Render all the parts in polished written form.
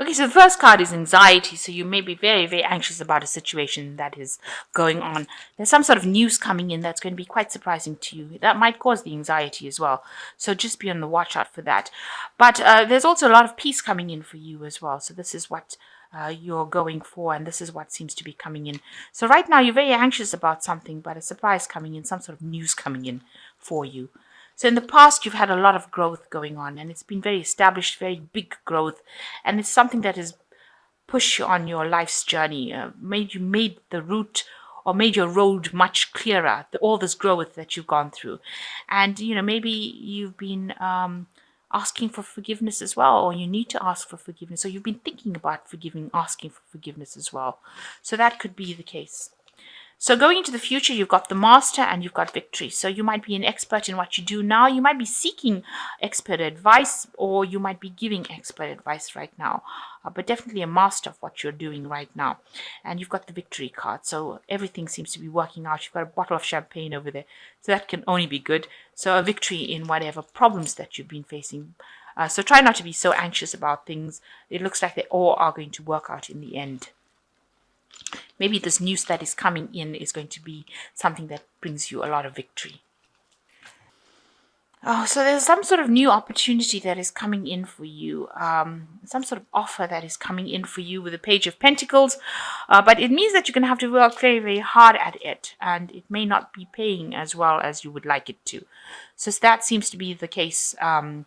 Okay, so the first card is anxiety. So you may be very, very anxious about a situation that is going on. There's some sort of news coming in that's going to be quite surprising to you. That might cause the anxiety as well. So just be on the watch out for that. But there's also a lot of peace coming in for you as well. So this is what you're going for, and this is what seems to be coming in. So right now you're very anxious about something, but a surprise coming in, some sort of news coming in for you. So in the past, you've had a lot of growth going on, and it's been very established, very big growth, and it's something that has pushed you on your life's journey, made the route or made your road much clearer. All this growth that you've gone through, and maybe you've been asking for forgiveness as well, or you need to ask for forgiveness, or you've been thinking about asking for forgiveness as well. So that could be the case. So going into the future, you've got the master and you've got victory. So you might be an expert in what you do now. You might be seeking expert advice, or you might be giving expert advice right now. But definitely a master of what you're doing right now. And you've got the victory card. So everything seems to be working out. You've got a bottle of champagne over there. So that can only be good. So a victory in whatever problems that you've been facing. So try not to be so anxious about things. It looks like they all are going to work out in the end. Maybe this news that is coming in is going to be something that brings you a lot of victory. Oh, so there's some sort of new opportunity that is coming in for you, some sort of offer that is coming in for you with the Page of Pentacles, but it means that you're going to have to work very, very hard at it, and it may not be paying as well as you would like it to. So that seems to be the case in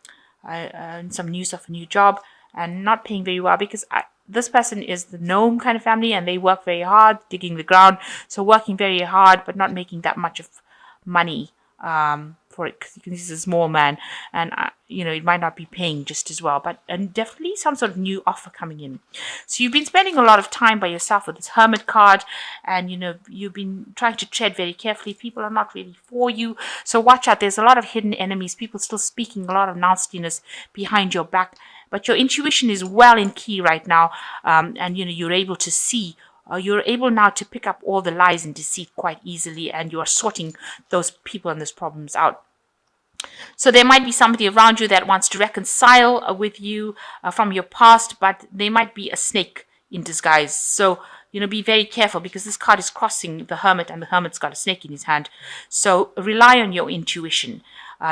some news of a new job, and not paying very well, because this person is the gnome kind of family, and they work very hard, digging the ground. So working very hard, but not making that much of money for it, because you can see he's a small man, and it might not be paying just as well. But and definitely some sort of new offer coming in. So you've been spending a lot of time by yourself with this Hermit card, and you've been trying to tread very carefully. People are not really for you, so watch out. There's a lot of hidden enemies. People still speaking a lot of nastiness behind your back. But your intuition is well in key right now, and you're able to see. You're able now to pick up all the lies and deceit quite easily, and you are sorting those people and those problems out. So there might be somebody around you that wants to reconcile with you from your past, but they might be a snake in disguise. So be very careful, because this card is crossing the Hermit, and the Hermit's got a snake in his hand. So rely on your intuition.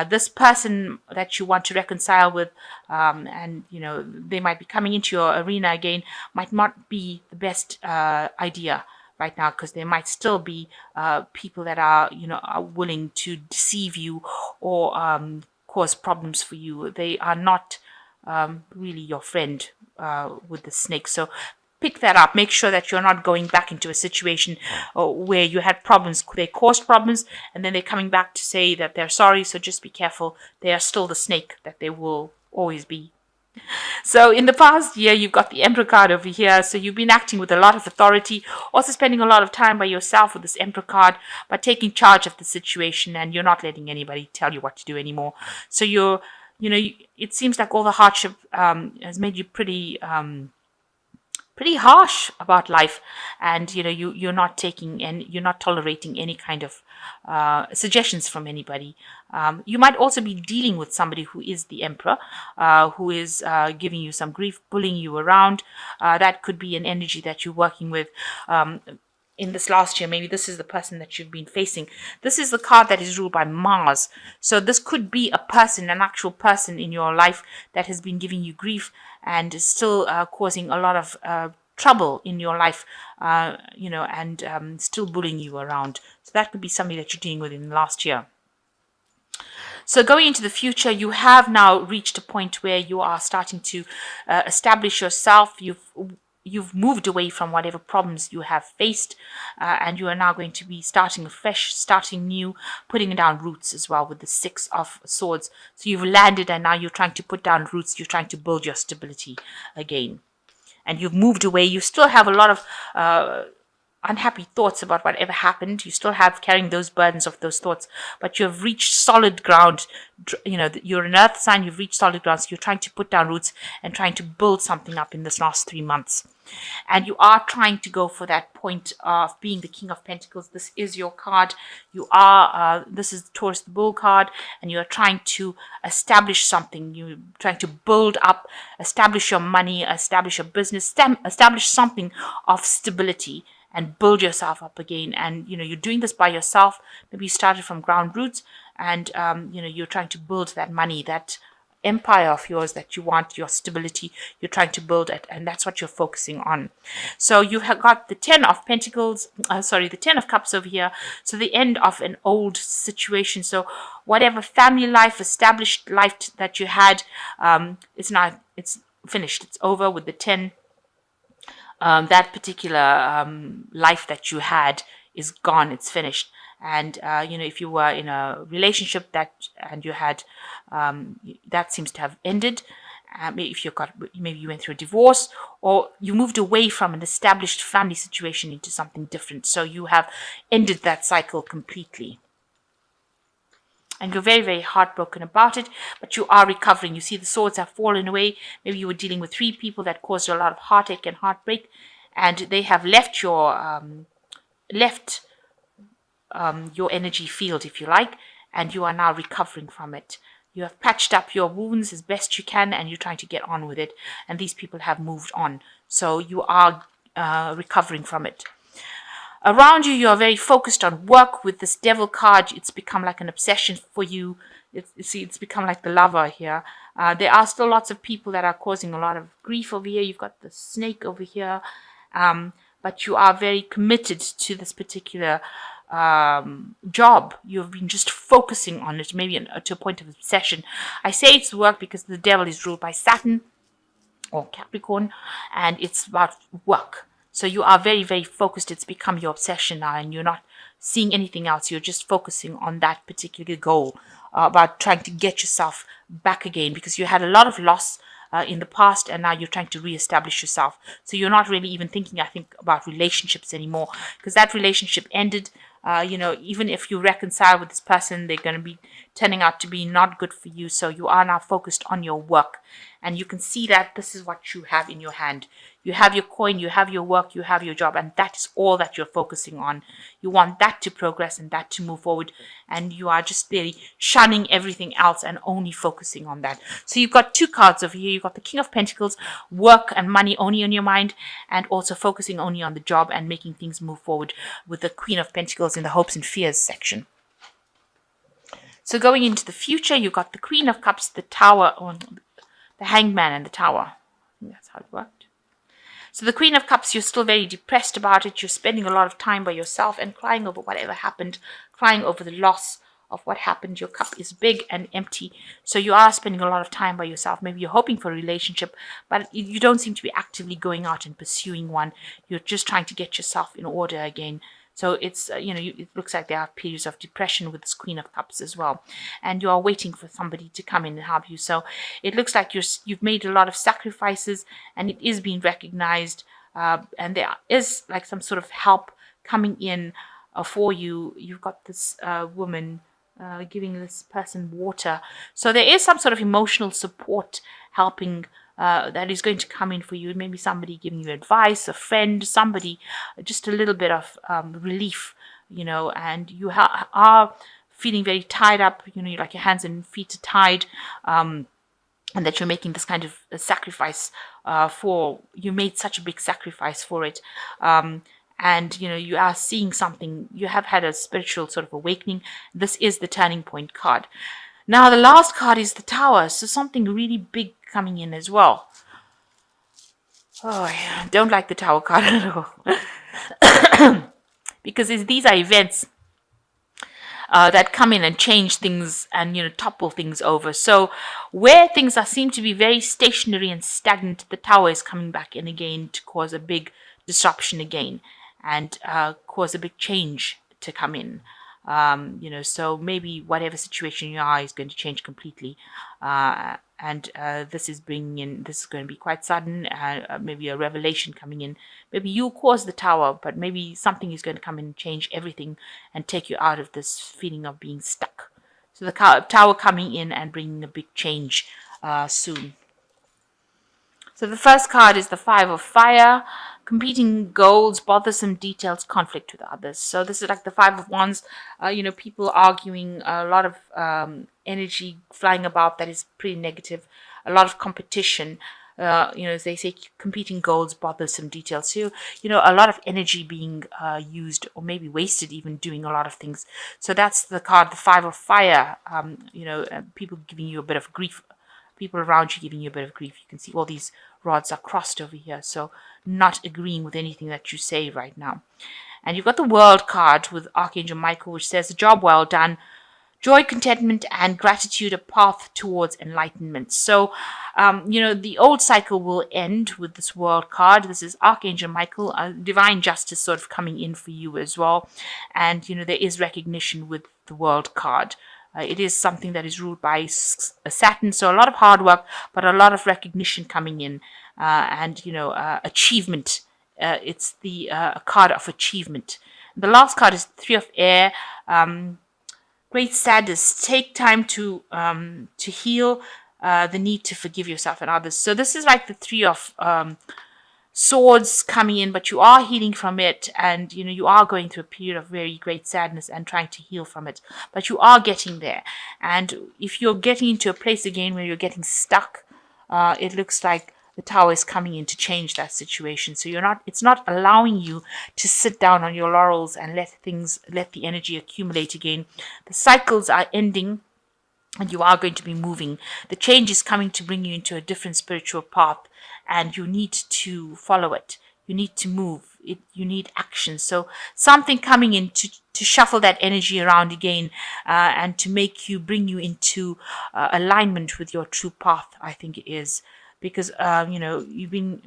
This person that you want to reconcile with, and they might be coming into your arena again, might not be the best idea right now, because there might still be people that are willing to deceive you or cause problems for you. They are not really your friend with the snake. So pick that up. Make sure that you're not going back into a situation where you had problems. They caused problems, and then they're coming back to say that they're sorry. So just be careful. They are still the snake that they will always be. So in the past year, you've got the Emperor card over here. So you've been acting with a lot of authority, also spending a lot of time by yourself with this Emperor card, but taking charge of the situation, and you're not letting anybody tell you what to do anymore. So it seems like all the hardship has made you pretty harsh about life, and you're not taking and you're not tolerating any kind of suggestions from anybody. You might also be dealing with somebody who is the Emperor, who is giving you some grief, bullying you around. That could be an energy that you're working with in this last year. Maybe this is the person that you've been facing. This is the card that is ruled by Mars. So this could be a person, an actual person in your life that has been giving you grief and is still causing a lot of trouble in your life, and still bullying you around. So that could be somebody that you're dealing with in the last year. So going into the future, you have now reached a point where you are starting to establish yourself. You've moved away from whatever problems you have faced, and you are now going to be starting afresh, starting new, putting down roots as well with the Six of Swords. So you've landed, and now you're trying to put down roots. You're trying to build your stability again. And you've moved away. You still have a lot of unhappy thoughts about whatever happened. You still have carrying those burdens of those thoughts, but you have reached solid ground. You're an earth sign, you've reached solid ground, so you're trying to put down roots and trying to build something up in this last 3 months. And you are trying to go for that point of being the King of Pentacles. This is your card. This is the Taurus the Bull card, and you are trying to establish something. You're trying to build up, establish your money, establish your business, establish something of stability and build yourself up again. And, you're doing this by yourself. Maybe you started from ground roots, and, you're trying to build that money, that empire of yours that you want, your stability, you're trying to build it, and that's what you're focusing on. So you have got the 10 of Pentacles, the 10 of Cups over here, so the end of an old situation. So whatever family life, established life that you had, it's finished, it's over with the 10. That particular life that you had is gone, it's finished. And if you were in a relationship and you had that seems to have ended. Maybe you went through a divorce, or you moved away from an established family situation into something different. So you have ended that cycle completely. And you're very, very heartbroken about it, but you are recovering. You see the swords have fallen away. Maybe you were dealing with 3 people that caused you a lot of heartache and heartbreak, and they have left your energy field, if you like, and you are now recovering from it. You have patched up your wounds as best you can, and you're trying to get on with it. And these people have moved on, so you are recovering from it. Around you, you are very focused on work with this Devil card. It's become like an obsession for you. It's become like the lover here. There are still lots of people that are causing a lot of grief over here. You've got the snake over here. But you are very committed to this particular job. You've been just focusing on it, maybe to a point of obsession. I say it's work because the Devil is ruled by Saturn or Capricorn, and it's about work. So you are very, very focused. It's become your obsession now, and you're not seeing anything else. You're just focusing on that particular goal, about trying to get yourself back again, because you had a lot of loss in the past, and now you're trying to reestablish yourself. So you're not really even thinking, I think, about relationships anymore, because that relationship ended. Even if you reconcile with this person, they're going to be turning out to be not good for you. So you are now focused on your work, and you can see that this is what you have in your hand. You have your coin, you have your work, you have your job, and that is all that you're focusing on. You want that to progress and that to move forward, and you are just really shunning everything else and only focusing on that. So you've got 2 cards over here. You've got the King of Pentacles, work and money only on your mind, and also focusing only on the job and making things move forward, with the Queen of Pentacles in the hopes and fears section. So going into the future, you've got the Queen of Cups, the Tower, or the Hangman, and the Tower. I think that's how it worked. So the Queen of Cups, you're still very depressed about it. You're spending a lot of time by yourself and crying over whatever happened, crying over the loss of what happened. Your cup is big and empty. So you are spending a lot of time by yourself. Maybe you're hoping for a relationship, but you don't seem to be actively going out and pursuing one. You're just trying to get yourself in order again. So it's, it looks like there are periods of depression with this Queen of Cups as well. And you are waiting for somebody to come in and help you. So it looks like you've made a lot of sacrifices, and it is being recognized. And there is like some sort of help coming in for you. You've got this woman giving this person water. So there is some sort of emotional support helping that is going to come in for you. Maybe somebody giving you advice, a friend, somebody, just a little bit of relief, and you are feeling very tied up, like your hands and feet are tied, and that you're making this kind of a sacrifice you made such a big sacrifice for it. And, you are seeing something, you have had a spiritual sort of awakening. This is the turning point card. Now, the last card is the Tower. So something really big coming in as well. Oh, yeah. I don't like the Tower card at all. Because these are events that come in and change things and, topple things over. So where things seem to be very stationary and stagnant, the Tower is coming back in again to cause a big disruption again, and cause a big change to come in. So maybe whatever situation you are is going to change completely. And this is going to be quite sudden, maybe a revelation coming in. Maybe you cause the tower, but maybe something is going to come in and change everything and take you out of this feeling of being stuck. So the tower coming in and bringing a big change soon. So the first card is the Five of Fire. Competing goals, bothersome details, conflict with others. So this is like the Five of Wands. People arguing, a lot of energy flying about that is pretty negative. A lot of competition. As they say, competing goals, bothersome details. So, a lot of energy being used or maybe wasted even doing a lot of things. So that's the card, the Five of Fire. People giving you a bit of grief, people around you giving you a bit of grief. You can see all these rods are crossed over here, so not agreeing with anything that you say right now. And you've got the World card with Archangel Michael, which says, a job well done, joy, contentment, and gratitude, a path towards enlightenment. So, the old cycle will end with this World card. This is Archangel Michael, divine justice sort of coming in for you as well. And, there is recognition with the World card. It is something that is ruled by Saturn, so a lot of hard work, but a lot of recognition coming in, and achievement. It's the card of achievement. The last card is Three of Air. Great sadness. Take time to heal. The need to forgive yourself and others. So this is like the Three of Swords coming in, but you are healing from it, and you are going through a period of very great sadness and trying to heal from it, but you are getting there. And if you're getting into a place again where you're getting stuck, it looks like the tower is coming in to change that situation. So it's not allowing you to sit down on your laurels and let the energy accumulate again. The cycles are ending, and you are going to be moving. The change is coming to bring you into a different spiritual path, and you need to follow it. You need to move. You need action. So something coming in to shuffle that energy around again, and to bring you into alignment with your true path, I think it is. Because, you've been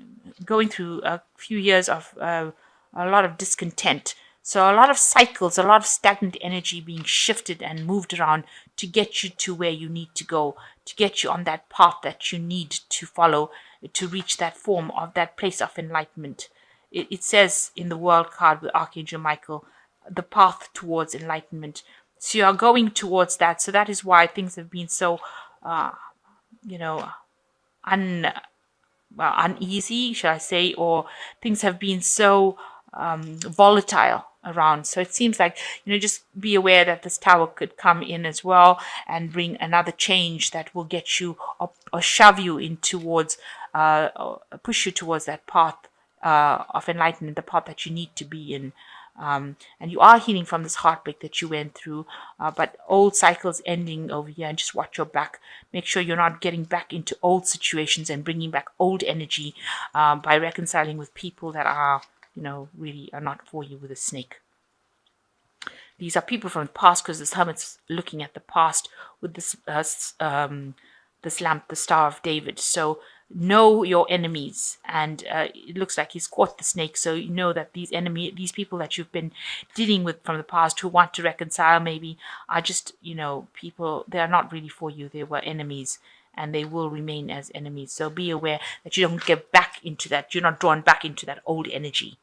going through a few years of a lot of discontent. So a lot of cycles, a lot of stagnant energy being shifted and moved around to get you to where you need to go, to get you on that path that you need to follow to reach that form of that place of enlightenment. It says in the World card with Archangel Michael, the path towards enlightenment. So you are going towards that. So that is why things have been so, uneasy, shall I say, or things have been so volatile around. So it seems like, just be aware that this tower could come in as well and bring another change that will get you or shove you in towards, or push you towards that path of enlightenment, the path that you need to be in. And you are healing from this heartbreak that you went through, but old cycles ending over here, and just watch your back. Make sure you're not getting back into old situations and bringing back old energy by reconciling with people that are, really are not for you with a snake. These are people from the past, because this hermit's looking at the past with this this lamp, the Star of David. So know your enemies, and it looks like he's caught the snake. So you know that these people that you've been dealing with from the past who want to reconcile maybe are just, people, they are not really for you. They were enemies, and they will remain as enemies. So be aware that you don't get back into that. You're not drawn back into that old energy.